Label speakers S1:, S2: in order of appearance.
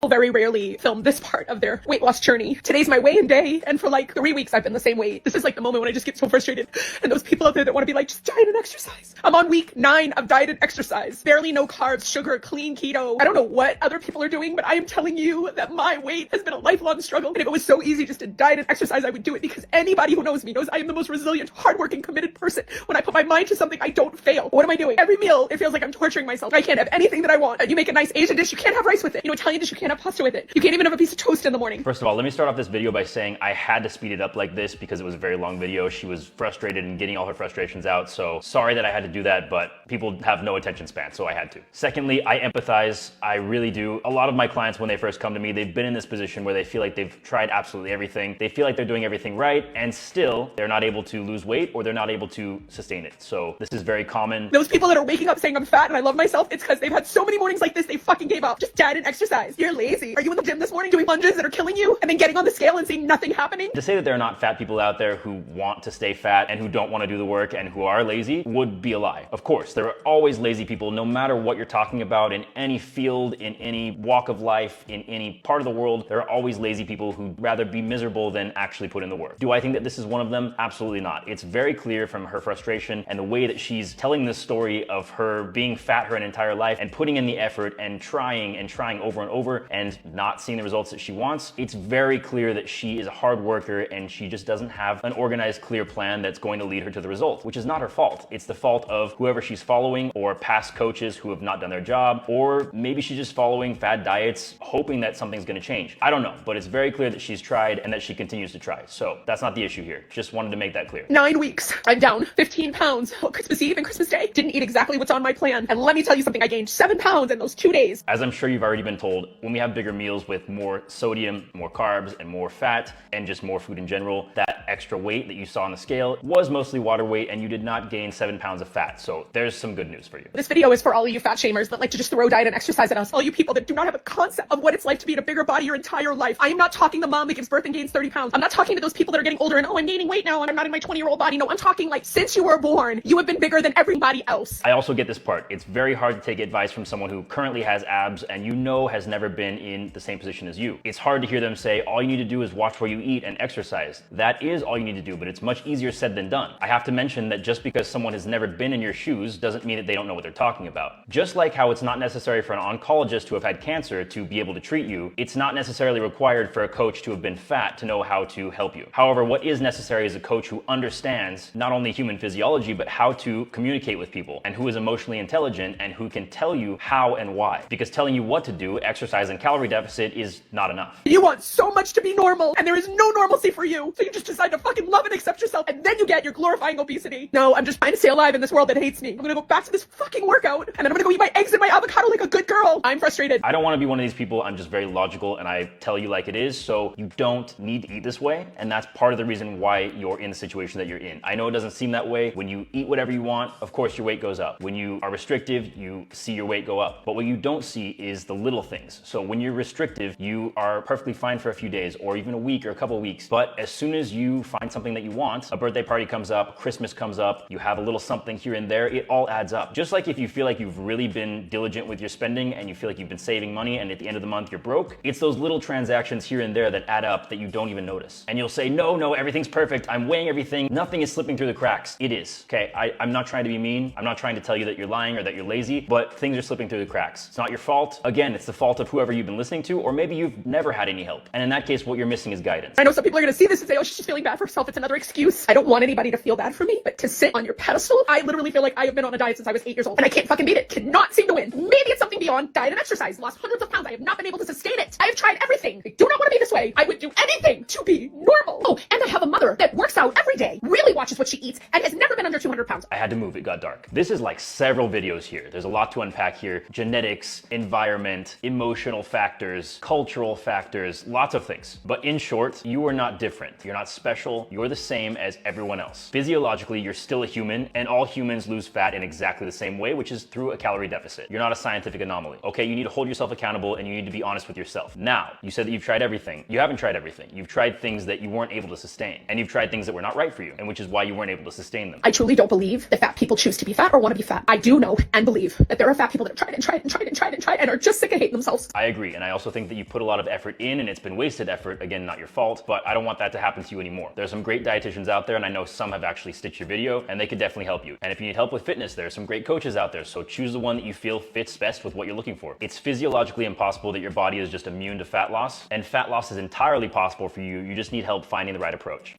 S1: very rarely film this part of their weight loss journey. Today's my weigh-in day, and for like 3 weeks I've been the same weight. This is like the moment when I just get so frustrated. And those people out there that want to be like, just diet and exercise. I'm on week 9 of diet and exercise. Barely no carbs, sugar, clean keto. I don't know what other people are doing, but I am telling you that my weight has been a lifelong struggle. And if it was so easy just to diet and exercise, I would do it, because anybody who knows me knows I am the most resilient, hardworking, committed person. When I put my mind to something, I don't fail. What am I doing? Every meal, it feels like I'm torturing myself. I can't have anything that I want. You make a nice Asian dish, you can't have rice with it. You know, Italian dish, you can't have pasta with it. You can't even have a piece of toast in the morning.
S2: First of all, let me start off this video by saying I had to speed it up like this because it was a very long video. She was frustrated and getting all her frustrations out. So sorry that I had to do that, but people have no attention span, so I had to. Secondly, I empathize. I really do. A lot of my clients, when they first come to me, they've been in this position where they feel like they've tried absolutely everything. They feel like they're doing everything right, and still they're not able to lose weight, or they're not able to sustain it. So this is very common.
S1: Those people that are waking up saying I'm fat and I love myself, it's because they've had so many mornings like this, they fucking gave up. Just diet and exercise. You're lazy. Are you in the gym this morning doing lunges that are killing you and then getting on the scale and seeing nothing happening?
S2: To say that there are not fat people out there who want to stay fat and who don't want to do the work and who are lazy would be a lie. Of course, there are always lazy people, no matter what you're talking about, in any field, in any walk of life, in any part of the world. There are always lazy people who'd rather be miserable than actually put in the work. Do I think that this is one of them? Absolutely not. It's very clear from her frustration and the way that she's telling this story of her being fat her entire life and putting in the effort and trying over and over and not seeing the results that she wants. It's very clear that she is a hard worker and she just doesn't have an organized, clear plan that's going to lead her to the result, which is not her fault. It's the fault of whoever she's following, or past coaches who have not done their job, or maybe she's just following fad diets hoping that something's going to change. I don't know, but it's very clear that she's tried and that she continues to try. So that's not the issue here. Just wanted to make that clear.
S1: 9 weeks. I'm down 15 pounds. Well, Christmas Eve and Christmas Day, didn't eat exactly what's on my plan. And let me tell you something, I gained 7 pounds in those 2 days.
S2: As I'm sure you've already been told, when we have bigger meals with more sodium, more carbs, and more fat, and just more food in general, that extra weight that you saw on the scale was mostly water weight, and you did not gain 7 pounds of fat. So there's some good news for you.
S1: This video is for all of you fat shamers that like to just throw diet and exercise at us. All you people that do not have a concept of what it's like to be in a bigger body your entire life. I am not talking the mom that gives birth and gains 30 pounds. I'm not talking to those people that are getting older and, oh, I'm gaining weight now and I'm not in my 20-year-old body. No, I'm talking like since you were born, you have been bigger than everybody else.
S2: I also get this part. It's very hard to take advice from someone who currently has abs and you know has never been in the same position as you. It's hard to hear them say, all you need to do is watch where you eat and exercise. That is all you need to do, but it's much easier said than done. I have to mention that just because someone has never been in your shoes doesn't mean that they don't know what they're talking about. Just like how it's not necessary for an oncologist to have had cancer to be able to treat you, it's not necessarily required for a coach to have been fat to know how to help you. However, what is necessary is a coach who understands not only human physiology, but how to communicate with people, and who is emotionally intelligent and who can tell you how and why. Because telling you what to do, exercise and calorie deficit, is not enough.
S1: You want so much to be normal, and there is no normalcy for you. So you just decide to fucking love and accept yourself, and then you get your glorifying obesity. No, I'm just trying to stay alive in this world that hates me. I'm gonna go back to this fucking workout, and then I'm gonna go eat my eggs and my avocado like a good girl. I'm frustrated.
S2: I don't want to be one of these people. I'm just very logical and I tell you like it is. So you don't need to eat this way. And that's part of the reason why you're in the situation that you're in. I know it doesn't seem that way. When you eat whatever you want, of course your weight goes up. When you are restrictive, you see your weight go up. But what you don't see is the little things. So when you're restrictive, you are perfectly fine for a few days or even a week or a couple of weeks. But as soon as you find something that you want, a birthday party comes up, Christmas comes up, you have a little something here and there, it all adds up. Just like if you feel like you've really been diligent with your spending and you feel like you've been saving money and at the end of the month you're broke, it's those little transactions here and there that add up that you don't even notice. And you'll say, no, everything's perfect. I'm weighing everything. Nothing is slipping through the cracks. It is. Okay, I'm not trying to be mean. I'm not trying to tell you that you're lying or that you're lazy, but things are slipping through the cracks. It's not your fault. Again, it's the fault of whoever you've been listening to, or maybe you've never had any help. And in that case, what you're missing is guidance.
S1: I know some people are gonna see this and say, oh, she's just feeling bad for herself. It's another excuse. I don't want anybody to feel bad for me, but to sit on your pedestal, I literally feel like I have been on a diet since I was 8 years old and I can't fucking beat it. Cannot seem to win. Maybe it's something beyond diet and exercise. Lost hundreds of pounds. I have not been able to sustain it. I have tried everything. I do not want to be this way. I would do anything to be normal. Oh, and I have a mother that works out every day, really watches what she eats, and has never been under 200 pounds.
S2: I had to move. It got dark. This is like several videos here. There's a lot to unpack here. Genetics, environment, emotional factors, cultural factors, lots of things. But in short, you are not different. You're not special. You're the same as everyone else. Physiologically, you're still a human, and all humans lose fat in exactly the same way, which is through a calorie deficit. You're not a scientific anomaly. Okay, you need to hold yourself accountable and you need to be honest with yourself. Now, you said that you've tried everything. You haven't tried everything. You've tried things that you weren't able to sustain, and you've tried things that were not right for you, and which is why you weren't able to sustain them.
S1: I truly don't believe that fat people choose to be fat or want to be fat. I do know and believe that there are fat people that have tried and tried and tried and tried and tried and are just sick of hating themselves.
S2: I agree. And I also think that you put a lot of effort in and it's been wasted effort. Again, not your fault, but I don't want that to happen to you anymore. There's some great dietitians out there, and I know some have actually stitched your video, and they could definitely help you. And if you need help with fitness, there are some great coaches out there. So choose the one that you feel fits best with what you're looking for. It's physiologically impossible that your body is just immune to fat loss, and fat loss is entirely possible for you. You just need help finding the right approach.